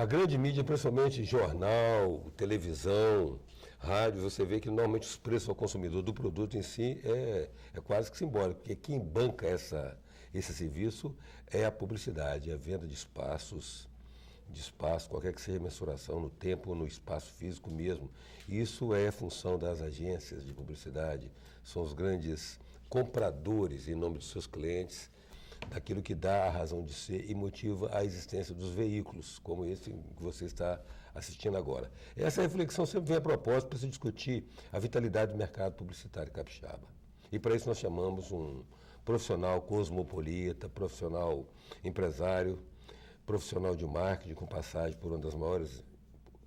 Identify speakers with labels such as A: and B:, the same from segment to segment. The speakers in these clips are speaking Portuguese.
A: A grande mídia, principalmente jornal, televisão, rádio, você vê que normalmente os preços ao consumidor do produto em si é quase que simbólico, porque quem banca esse serviço é a publicidade, a venda de espaço, qualquer que seja a mensuração no tempo ou no espaço físico mesmo. Isso é função das agências de publicidade, são os grandes compradores em nome dos seus clientes, daquilo que dá a razão de ser e motiva a existência dos veículos, como esse que você está assistindo agora. Essa reflexão sempre vem a propósito para se discutir a vitalidade do mercado publicitário capixaba. E para isso nós chamamos um profissional cosmopolita, profissional empresário, profissional de marketing com passagem por uma das maiores,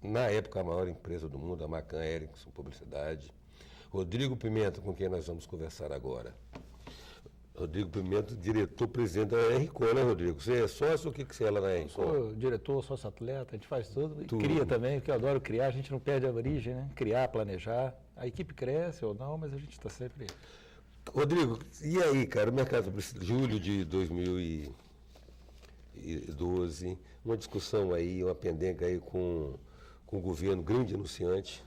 A: na época a maior empresa do mundo, a Macan Erickson Publicidade. Rodrigo Pimenta, com quem nós vamos conversar agora. Rodrigo Pimenta, diretor-presidente da RCO, né, Rodrigo? Você é sócio ou o que você é lá na RCO?
B: Sou diretor, sócio-atleta, a gente faz tudo. E cria também, porque eu adoro criar, a gente não perde a origem, né? Criar, planejar. A equipe cresce ou não, mas a gente está sempre...
A: Rodrigo, e aí, cara, o mercado publicitário, julho de 2012, uma discussão aí, uma pendenga aí com o governo, grande anunciante,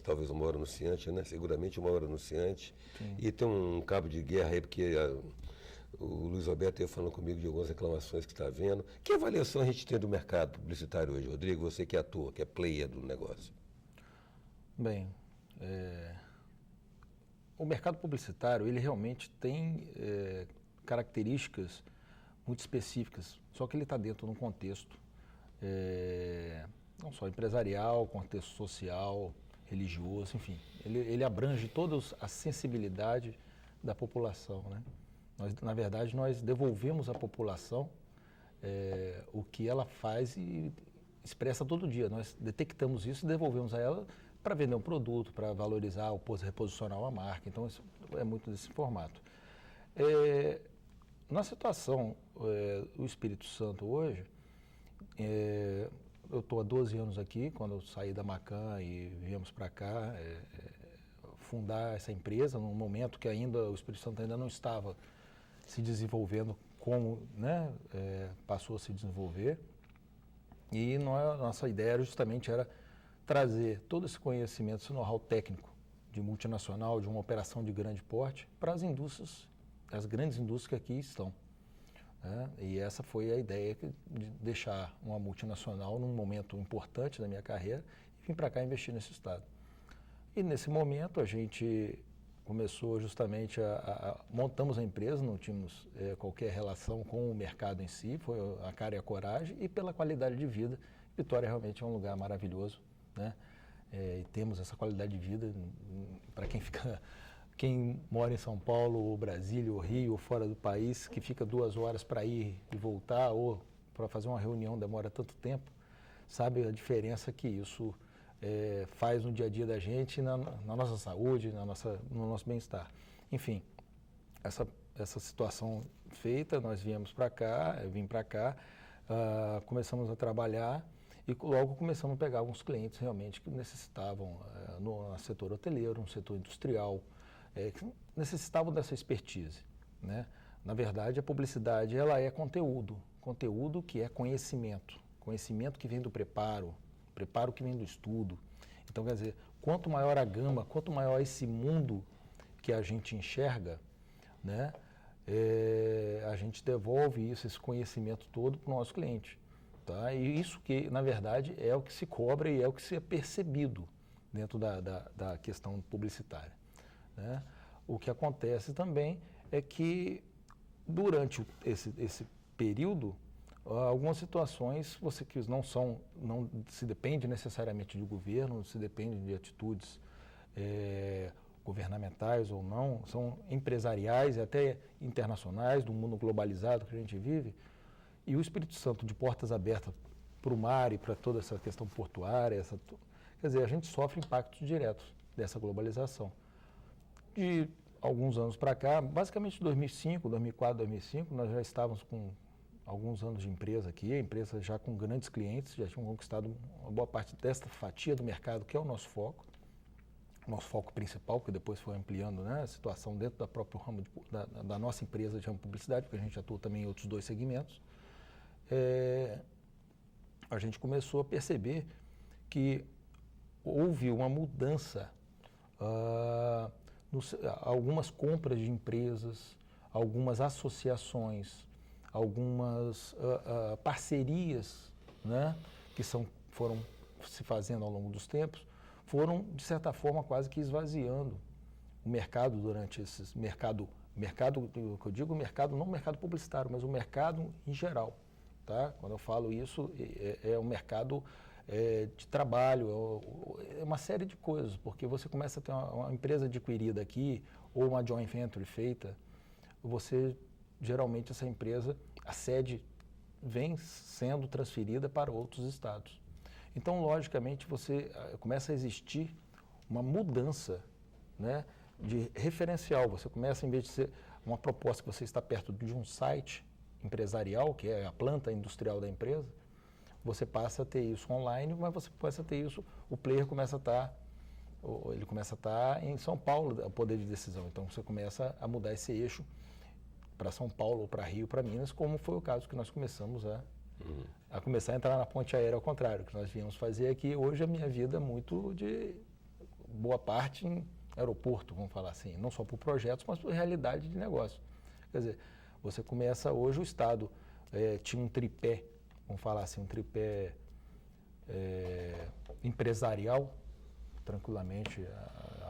A: talvez o maior anunciante, né? Seguramente o maior anunciante. Sim. E tem um cabo de guerra aí, porque o Luiz Alberto ia falando comigo de algumas reclamações que está vendo. Que avaliação a gente tem do mercado publicitário hoje, Rodrigo? Você que atua, que é player do negócio.
B: Bem, o mercado publicitário, ele realmente tem características muito específicas, só que ele está dentro de um contexto não só empresarial, contexto social, religioso, enfim. Ele abrange toda a sensibilidade da população, né? Na verdade, nós devolvemos à população o que ela faz e expressa todo dia. Nós detectamos isso e devolvemos a ela para vender um produto, para valorizar, reposicionar uma marca. Então, isso é muito desse formato. Na situação do Espírito Santo hoje, eu estou há 12 anos aqui, quando eu saí da Macan e viemos para cá fundar essa empresa, num momento que ainda o Espírito Santo ainda não estava se desenvolvendo como, né, passou a se desenvolver. E nossa ideia justamente era trazer todo esse conhecimento, esse know-how técnico de multinacional, de uma operação de grande porte, para as indústrias, as grandes indústrias que aqui estão. E essa foi a ideia de deixar uma multinacional num momento importante da minha carreira e vim para cá investir nesse estado. E nesse momento a gente começou justamente montamos a empresa, não tínhamos qualquer relação com o mercado em si, foi a cara e a coragem, e pela qualidade de vida. Vitória realmente é um lugar maravilhoso, né? E temos essa qualidade de vida para quem mora em São Paulo, ou Brasília, ou Rio, ou fora do país, que fica 2 horas para ir e voltar, ou para fazer uma reunião demora tanto tempo, sabe a diferença que isso faz no dia a dia da gente, na nossa saúde, no nosso bem-estar. Enfim, essa situação feita, nós viemos para cá, eu vim para cá, começamos a trabalhar e logo começamos a pegar alguns clientes realmente que necessitavam no setor hoteleiro, no setor industrial, que necessitavam dessa expertise, né? Na verdade, a publicidade ela é conteúdo que é conhecimento que vem do preparo que vem do estudo. Então, quer dizer, quanto maior a gama, quanto maior esse mundo que a gente enxerga, né, a gente devolve esse conhecimento todo para o nosso cliente. Tá? E isso que, na verdade, é o que se cobra e é o que se é percebido dentro da questão publicitária. Né? O que acontece também é que durante esse período, algumas situações que não se depende necessariamente do governo, se depende de atitudes governamentais ou não, são empresariais e até internacionais, do mundo globalizado que a gente vive, e o Espírito Santo de portas abertas para o mar e para toda essa questão portuária, quer dizer, a gente sofre impactos diretos dessa globalização. De alguns anos para cá, basicamente 2005, 2004, 2005, nós já estávamos com alguns anos de empresa aqui, a empresa já com grandes clientes, já tinham conquistado uma boa parte desta fatia do mercado, que é o nosso foco principal, que depois foi ampliando, né, a situação dentro da própria ramo da nossa empresa de ramo publicidade, porque a gente atua também em outros 2 segmentos. a gente começou a perceber que houve uma mudança, algumas compras de empresas, algumas associações, algumas parcerias, né, que foram se fazendo ao longo dos tempos, foram, de certa forma, quase que esvaziando o mercado durante esses... mercado, o que eu digo mercado, não o mercado publicitário, mas o mercado em geral. Tá? Quando eu falo isso, é um mercado de trabalho, é uma série de coisas, porque você começa a ter uma empresa adquirida aqui, ou uma joint venture feita, você, geralmente, essa empresa, a sede vem sendo transferida para outros estados. Então, logicamente, começa a existir uma mudança, né, de referencial. Você começa, em vez de ser uma proposta que você está perto de um site empresarial, que é a planta industrial da empresa, você passa a ter isso online, mas você passa a ter isso, o player começa a estar em São Paulo, o poder de decisão. Então, você começa a mudar esse eixo para São Paulo, ou para Rio, para Minas, como foi o caso que nós começamos a começar a entrar na ponte aérea ao contrário, que nós viemos fazer aqui. Hoje a minha vida é muito de boa parte em aeroporto, vamos falar assim, não só por projetos, mas por realidade de negócio. Quer dizer, você começa hoje, o Estado tinha um tripé, vamos falar assim, um tripé empresarial, tranquilamente,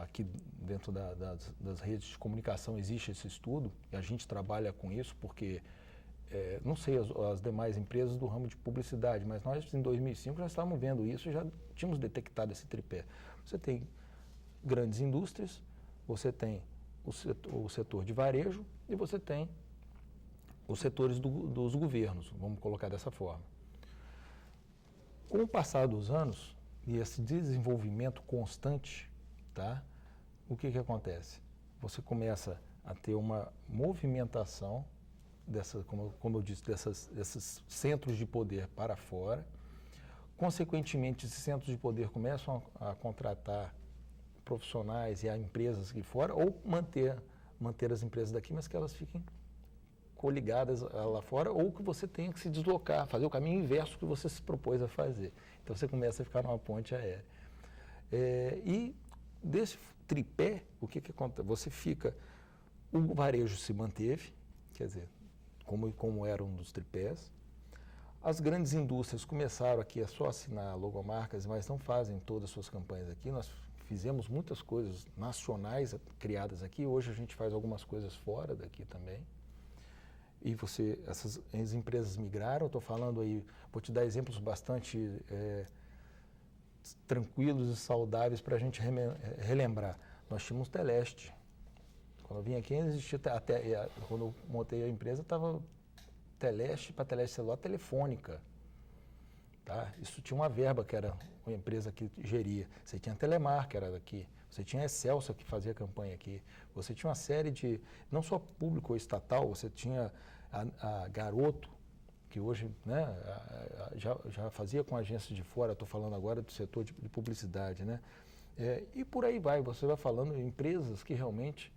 B: aqui dentro das redes de comunicação existe esse estudo, e a gente trabalha com isso porque, não sei as demais empresas do ramo de publicidade, mas nós em 2005 já estávamos vendo isso e já tínhamos detectado esse tripé. Você tem grandes indústrias, você tem o setor de varejo e você tem os setores dos governos, vamos colocar dessa forma. Com o passar dos anos e esse desenvolvimento constante, tá, o que acontece? Você começa a ter uma movimentação, como eu disse, desses centros de poder para fora. Consequentemente, esses centros de poder começam a contratar profissionais e a empresas aqui fora, ou manter as empresas daqui, mas que elas fiquem coligadas lá fora, ou que você tenha que se deslocar, fazer o caminho inverso que você se propôs a fazer. Então você começa a ficar numa ponte aérea. E desse tripé, o que acontece? Você fica, o varejo se manteve, quer dizer, como era um dos tripés. As grandes indústrias começaram aqui a só assinar logomarcas, mas não fazem todas as suas campanhas aqui. Nós fizemos muitas coisas nacionais criadas aqui, hoje a gente faz algumas coisas fora daqui também. E as empresas migraram, estou falando aí, vou te dar exemplos bastante tranquilos e saudáveis para a gente relembrar. Nós tínhamos Teleste. Quando eu vim aqui, existia quando eu montei a empresa, estava Teleste para Teleste celular, Telefônica. Tá? Isso tinha uma verba que era uma empresa que geria. Você tinha Telemar, que era daqui. Você tinha Excelsa, que fazia campanha aqui. Você tinha uma série de, não só público ou estatal, você tinha a Garoto, que hoje, né, já fazia com agências de fora, estou falando agora do setor de publicidade, né? E por aí vai, você vai falando de empresas que realmente,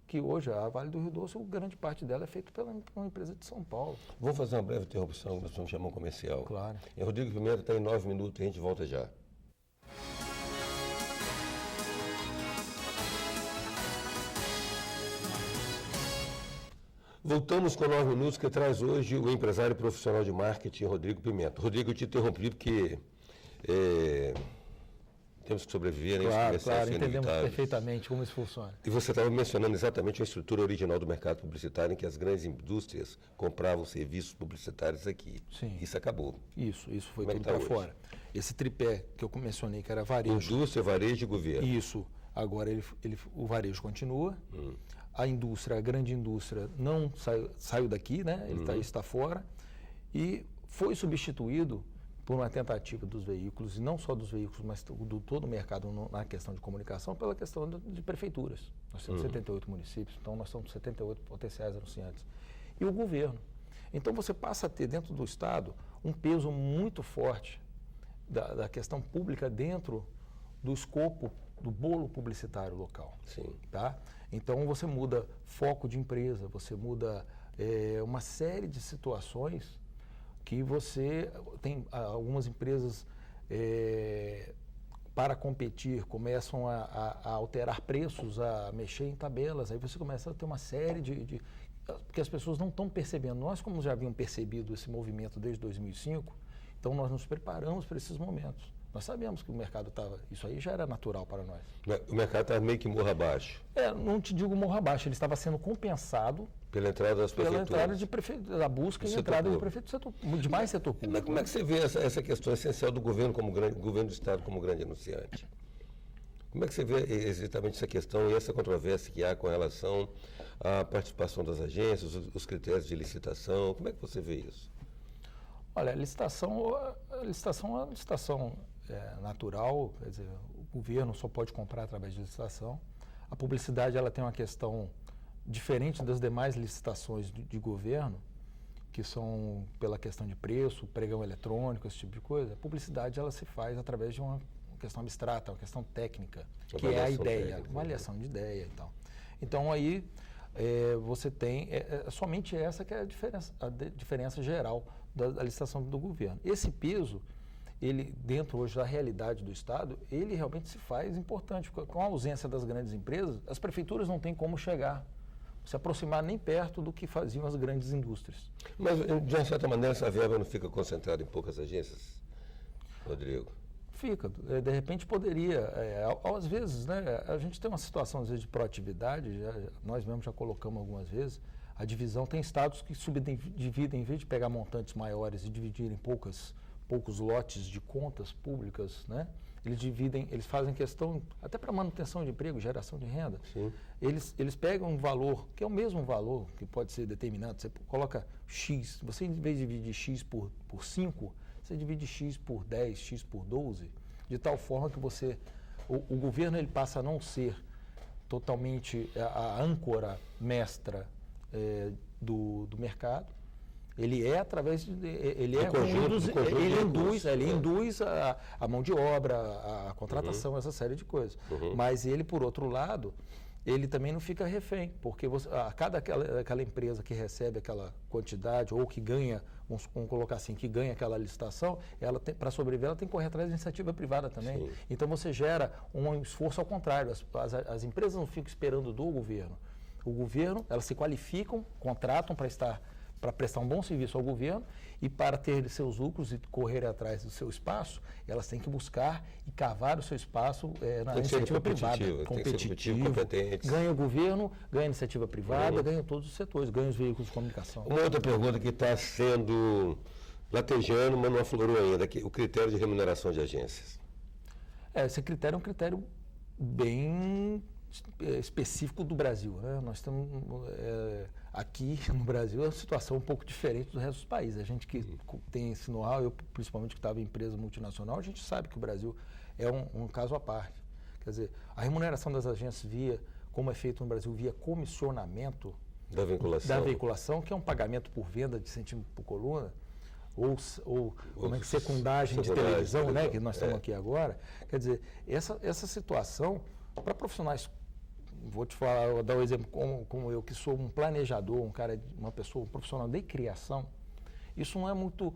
B: que hoje a Vale do Rio Doce, grande parte dela é feita por uma empresa de São Paulo.
A: Vamos fazer uma breve interrupção, nós vamos chamar um comercial.
B: Claro.
A: E Rodrigo Pimenta está em 9 minutos e a gente volta já. Voltamos com 9 minutos, que traz hoje o empresário profissional de marketing, Rodrigo Pimenta. Rodrigo, eu te interrompi porque temos que sobreviver, né?
B: Claro, entendemos perfeitamente como isso funciona.
A: E você estava mencionando exatamente a estrutura original do mercado publicitário, em que as grandes indústrias compravam serviços publicitários aqui.
B: Sim.
A: Isso acabou.
B: Isso foi tudo para fora. Esse tripé que eu mencionei, que era varejo.
A: Indústria, varejo e governo.
B: Isso. Agora o varejo continua. A indústria, a grande indústria, não saiu daqui, né? Ele está fora. E foi substituído por uma tentativa dos veículos, e não só dos veículos, mas do todo o mercado na questão de comunicação, pela questão de prefeituras. Nós temos 78 municípios, então nós somos 78 potenciais anunciantes. E o governo. Então você passa a ter dentro do Estado um peso muito forte da questão pública dentro do escopo do bolo publicitário local.
A: Sim.
B: Tá? Então você muda foco de empresa, você muda uma série de situações que você tem algumas empresas para competir começam a alterar preços, a mexer em tabelas, aí você começa a ter uma série porque as pessoas não estão percebendo. Nós, como já havíamos percebido esse movimento desde 2005, então nós nos preparamos para esses momentos. Nós sabemos que o mercado estava... Isso aí já era natural para nós.
A: O mercado estava meio que morro abaixo.
B: Não te digo morro abaixo, ele estava sendo compensado
A: pela entrada das prefeituras.
B: Pela entrada da busca e entrada de prefeito de mais setor público.
A: Mas como é que você vê essa questão essencial do governo governo do Estado como grande anunciante? Como é que você vê exatamente essa questão e essa controvérsia que há com relação à participação das agências, os critérios de licitação? Como é que você vê isso?
B: Olha, a licitação é uma licitação natural, quer dizer, o governo só pode comprar através de licitação. A publicidade ela tem uma questão diferente das demais licitações de governo, que são pela questão de preço, pregão eletrônico, esse tipo de coisa. A publicidade ela se faz através de uma questão abstrata, uma questão técnica, que é a ideia, uma avaliação de ideia e tal. Então aí você tem somente essa que é a diferença geral da licitação do governo. Esse peso, ele dentro hoje da realidade do Estado, ele realmente se faz importante. Com a ausência das grandes empresas, as prefeituras não têm como se aproximar nem perto do que faziam as grandes indústrias.
A: Mas, de uma certa maneira, essa verba não fica concentrada em poucas agências, Rodrigo?
B: Fica. De repente poderia. Às vezes, né, a gente tem uma situação, às vezes, de proatividade, nós mesmos já colocamos algumas vezes, a divisão tem estados que subdividem, em vez de pegar montantes maiores e dividir em poucos lotes de contas públicas, né? Eles fazem questão, até para manutenção de emprego, geração de renda.
A: Sim.
B: Eles pegam um valor, que é o mesmo valor, que pode ser determinado, você coloca X, você em vez de dividir X por 5, você divide X por 10, X por 12, de tal forma que o governo ele passa a não ser totalmente a âncora mestra do mercado. Ele é através de... Ele induz a mão de obra, a contratação, essa série de coisas. Mas ele, por outro lado, ele também não fica refém, porque aquela empresa que recebe aquela quantidade ou que ganha, vamos colocar assim, que ganha aquela licitação, para sobreviver, ela tem que correr atrás da iniciativa privada também. Sim. Então você gera um esforço ao contrário. As empresas não ficam esperando do governo. O governo, elas se qualificam, contratam para prestar um bom serviço ao governo e para ter seus lucros e correr atrás do seu espaço, elas têm que buscar e cavar o seu espaço na iniciativa privada.
A: Competitivo, competente.
B: Ganha o governo, ganha a iniciativa privada, ganha todos os setores, ganha os veículos de comunicação.
A: Uma outra pergunta que está sendo latejando, mas não aflorou ainda, o critério de remuneração de agências.
B: Esse critério é um critério bem específico do Brasil, né? Nós temos aqui no Brasil é uma situação um pouco diferente do resto dos países. A gente que tem esse know-how, eu principalmente que estava em empresa multinacional, a gente sabe que o Brasil é um caso à parte. Quer dizer, a remuneração das agências como é feito no Brasil, via comissionamento da veiculação, que é um pagamento por venda de centímetro por coluna, ou como é que secundagem de televisão, né, que nós estamos aqui agora. Quer dizer, essa situação, para profissionais, vou dar um exemplo como eu, que sou um planejador, um profissional de criação, isso não é muito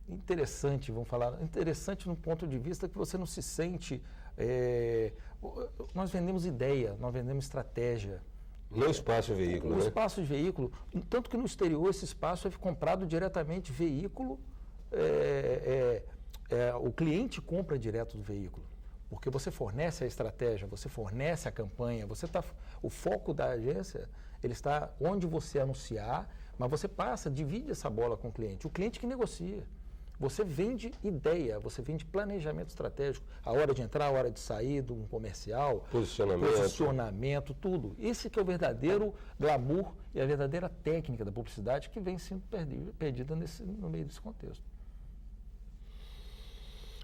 B: interessante, vamos falar, interessante no ponto de vista que você não se sente... nós vendemos ideia, nós vendemos estratégia.
A: Não espaço de veículo,
B: né? O espaço de veículo, tanto que no exterior esse espaço é comprado diretamente, veículo, o cliente compra direto do veículo, porque você fornece a estratégia, você fornece a campanha, o foco da agência, ele está onde você anunciar, mas você divide essa bola com o cliente que negocia. Você vende ideia, você vende planejamento estratégico, a hora de entrar, a hora de sair de um comercial, posicionamento, tudo. Esse que é o verdadeiro glamour e a verdadeira técnica da publicidade que vem sendo perdida no meio desse contexto.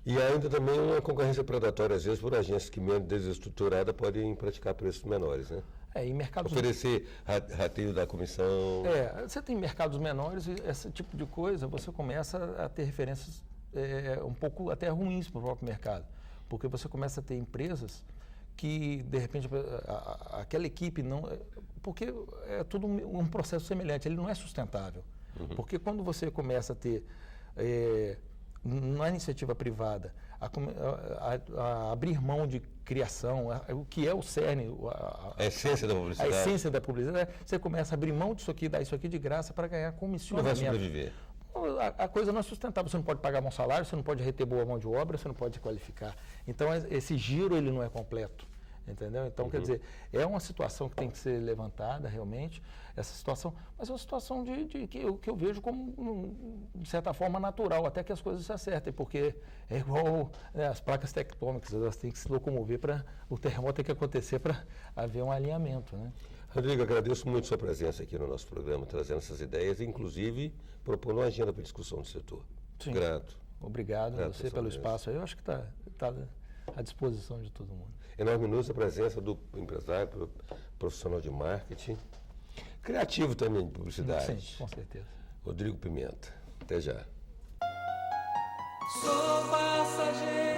A: E ainda também uma concorrência predatória, às vezes, por agências que, menos desestruturadas, podem praticar preços menores, né?
B: Em mercados...
A: Oferecer rateio da comissão.
B: Você tem mercados menores e esse tipo de coisa, você começa a ter referências um pouco até ruins para o próprio mercado. Porque você começa a ter empresas que, de repente, aquela equipe não... Porque é tudo um processo semelhante, ele não é sustentável. Porque quando você começa a ter, na iniciativa privada, a abrir mão de criação, o que é o cerne,
A: A essência da publicidade.
B: A essência da publicidade, você começa a abrir mão disso aqui, dar isso aqui de graça para ganhar
A: Não
B: comissionamento.
A: vai sobreviver.
B: A coisa não é sustentável, você não pode pagar bom salário, você não pode reter boa mão de obra, você não pode qualificar. Então, esse giro ele não é completo, entendeu? Então, quer dizer, é uma situação que tem que ser levantada realmente, essa situação, mas é uma situação que eu vejo como, de certa forma, natural, até que as coisas se acertem, porque é igual, né, as placas tectônicas, elas têm que se locomover para o terremoto tem que acontecer para haver um alinhamento, né?
A: Rodrigo, agradeço muito sua presença aqui no nosso programa, trazendo essas ideias, inclusive propondo uma agenda para discussão do setor.
B: Sim.
A: Grato.
B: Obrigado a você pelo
A: presença.
B: espaço aí. Eu acho que está à disposição de todo mundo.
A: Enorme nos a presença do empresário, profissional de marketing, criativo também de publicidade.
B: Sim, com certeza.
A: Rodrigo Pimenta. Até já.
C: Sou passageiro.